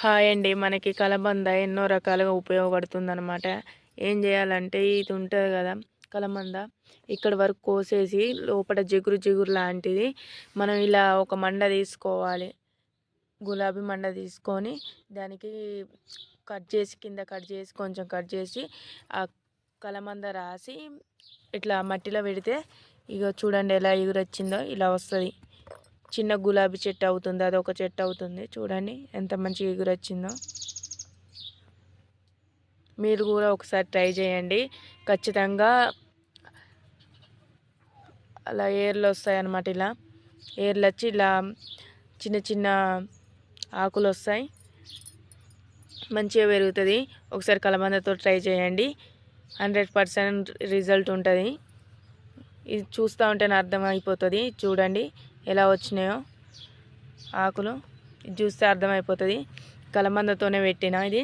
Hi అండి. మనకి కలబంద ఎన్నో రకాలుగా ఉపయోగపడుతుందనమాట. ఏం చేయాలంటే ఇది ఉంటది కదా కలబంద, ఇక్కడి వరకు కోసేసి లోపల జిగురు జిగురు లాంటిది మనం ఇలా ఒక మండ తీసుకోవాలి. గులాబీ మండ తీసుకొని దానికి కట్ చేసి కింద కట్ చేసి కొంచెం కట్ చేసి ఆ కలబంద రాసి ఇట్లా మట్టిలో పెడితే ఇక చూడండి ఎలా ఎగురొచ్చిందో ఇలా వస్తుంది. చిన్న గులాబీ చెట్టు అవుతుంది, అది ఒక చెట్టు అవుతుంది. చూడండి ఎంత మంచిగా ఎగురొచ్చిందో. మీరు కూడా ఒకసారి ట్రై చేయండి. ఖచ్చితంగా అలా ఏర్లు వస్తాయి అన్నమాట. ఇలా ఏర్లు వచ్చి ఇలా చిన్న చిన్న ఆకులు వస్తాయి, మంచిగా పెరుగుతుంది. ఒకసారి కలబందతో ట్రై చేయండి, 100% రిజల్ట్ ఉంటుంది. ఇది చూస్తూ ఉంటేనే అర్థమైపోతుంది. చూడండి ఎలా వచ్చినాయో ఆకులు, ఇది చూస్తే అర్థమైపోతుంది. కలబందతోనే పెట్టిన ఇది.